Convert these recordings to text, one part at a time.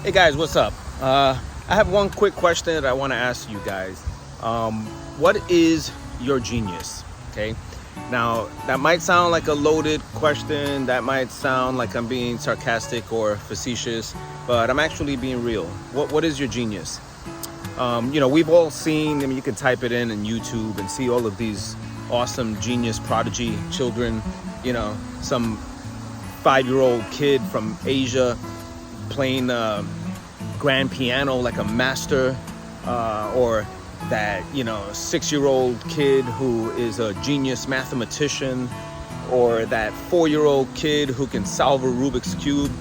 Hey guys, what's up? I have one quick question that I want to ask you guys. What is your genius? Okay. Now, that might sound like a loaded question. That might sound like I'm being sarcastic or facetious, but I'm actually being real. What is your genius? We've all seen, you can type it in YouTube and see all of these awesome genius prodigy children, some 5-year-old kid from Asia playing grand piano like a master, or that 6-year-old kid who is a genius mathematician, or that 4-year-old kid who can solve a Rubik's cube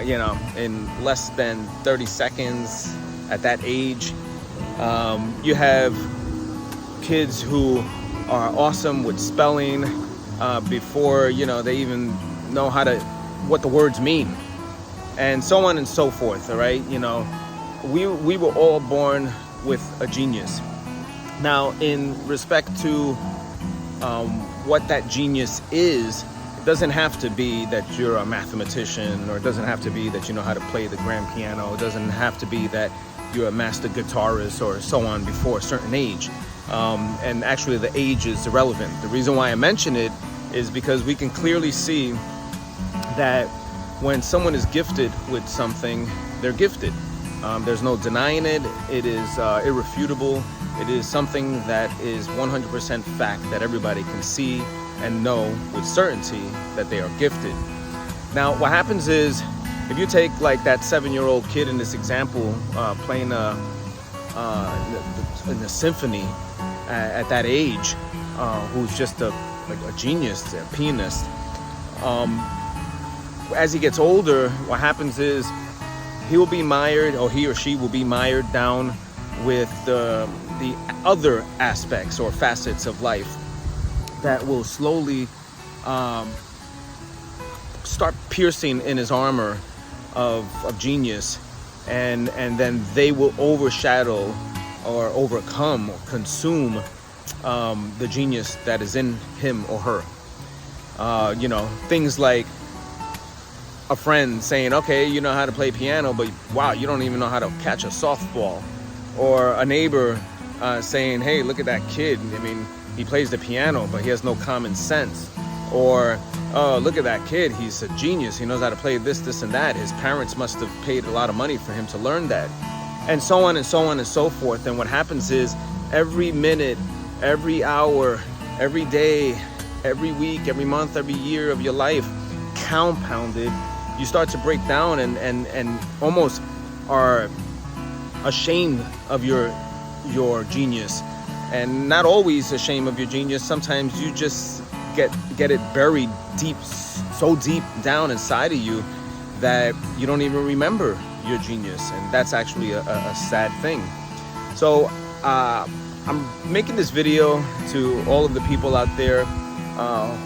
in less than 30 seconds at that age. You have kids who are awesome with spelling before they even know what the words mean, and so on and so forth. All right, we were all born with a genius. Now, in respect to what that genius is, it doesn't have to be that you're a mathematician, or it doesn't have to be that you know how to play the grand piano. It doesn't have to be that you're a master guitarist or so on before a certain age. And actually, the age is irrelevant. The reason why I mention it is because we can clearly see that when someone is gifted with something, they're gifted. There's no denying it. It is irrefutable. It is something that is 100% fact that everybody can see and know with certainty that they are gifted. Now, what happens is, if you take like that 7-year-old kid in this example, playing in a symphony at that age, who's just a genius, a pianist. As he gets older, what happens is he will be mired, or he or she will be mired down with the other aspects or facets of life that will slowly start piercing in his armor of genius, and then they will overshadow or overcome or consume the genius that is in him or her. Things like a friend saying, okay, you know how to play piano, but wow, you don't even know how to catch a softball. Or a neighbor saying, hey, look at that kid. He plays the piano, but he has no common sense. Or, oh, look at that kid. He's a genius. He knows how to play this, and that. His parents must have paid a lot of money for him to learn that. And so on and so on and so forth. And what happens is, every minute, every hour, every day, every week, every month, every year of your life, compounded, you start to break down and almost are ashamed of your genius. And not always ashamed of your genius. Sometimes you just get it buried deep, so deep down inside of you that you don't even remember your genius. And that's actually a sad thing. So I'm making this video to all of the people out there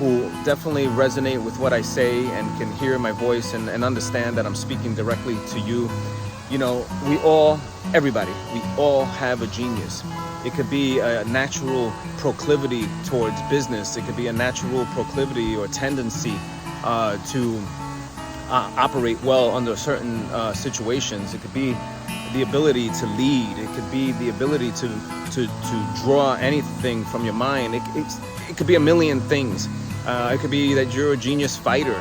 who definitely resonate with what I say and can hear my voice and understand that I'm speaking directly to you. Everybody, we all have a genius. It could be a natural proclivity towards business. It could be a natural proclivity or tendency to operate well under certain situations. It could be the ability to lead. It could be the ability to draw anything from your mind. It could be a million things. It could be that you're a genius fighter.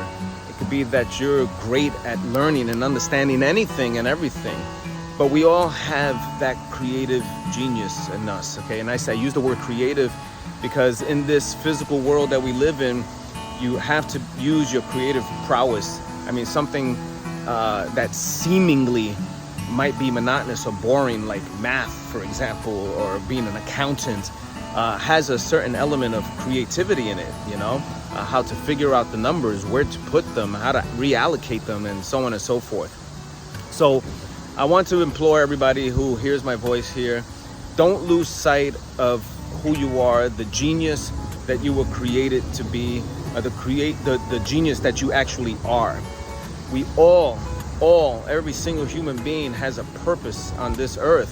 It could be that you're great at learning and understanding anything and everything. But we all have that creative genius in us, okay? And I use the word creative because in this physical world that we live in, you have to use your creative prowess. Something that seemingly might be monotonous or boring, like math, for example, or being an accountant, has a certain element of creativity in it, how to figure out the numbers, where to put them, how to reallocate them, and so on and so forth. So I want to implore everybody who hears my voice here, don't lose sight of who you are, the genius that you were created to be, the genius that you actually are. We every single human being has a purpose on this earth.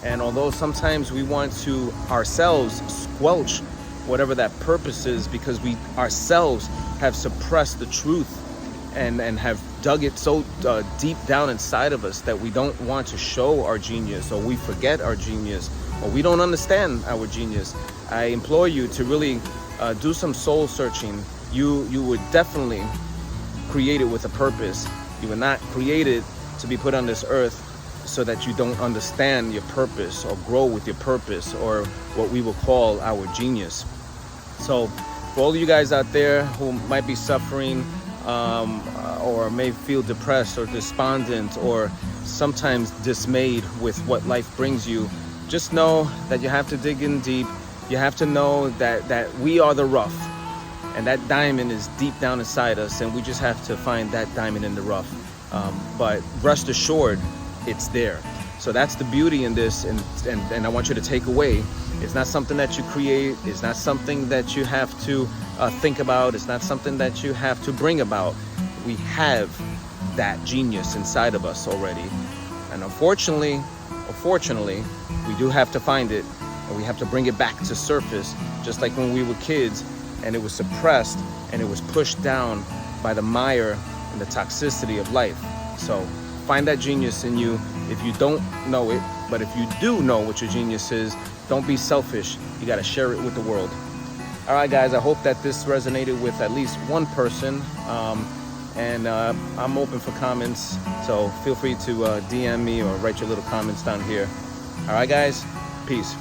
And although sometimes we want to ourselves squelch whatever that purpose is because we ourselves have suppressed the truth and have dug it so deep down inside of us that we don't want to show our genius, or we forget our genius, or we don't understand our genius, I implore you to really do some soul searching. You would definitely create it with a purpose. You were not created to be put on this earth so that you don't understand your purpose or grow with your purpose, or what we will call our genius. So for all of you guys out there who might be suffering or may feel depressed or despondent or sometimes dismayed with what life brings you, just know that you have to dig in deep. You have to know that we are the rough, and that diamond is deep down inside us, and we just have to find that diamond in the rough. But rest assured, it's there. So that's the beauty in this, and I want you to take away. It's not something that you create. It's not something that you have to think about. It's not something that you have to bring about. We have that genius inside of us already. And unfortunately, we do have to find it, and we have to bring it back to surface, just like when we were kids and it was suppressed and it was pushed down by the mire and the toxicity of life. So find that genius in you if you don't know it, but if you do know what your genius is, don't be selfish. You got to share it with the world. All right, guys, I hope that this resonated with at least one person. And I'm open for comments, so feel free to DM me or write your little comments down here. All right, guys, peace.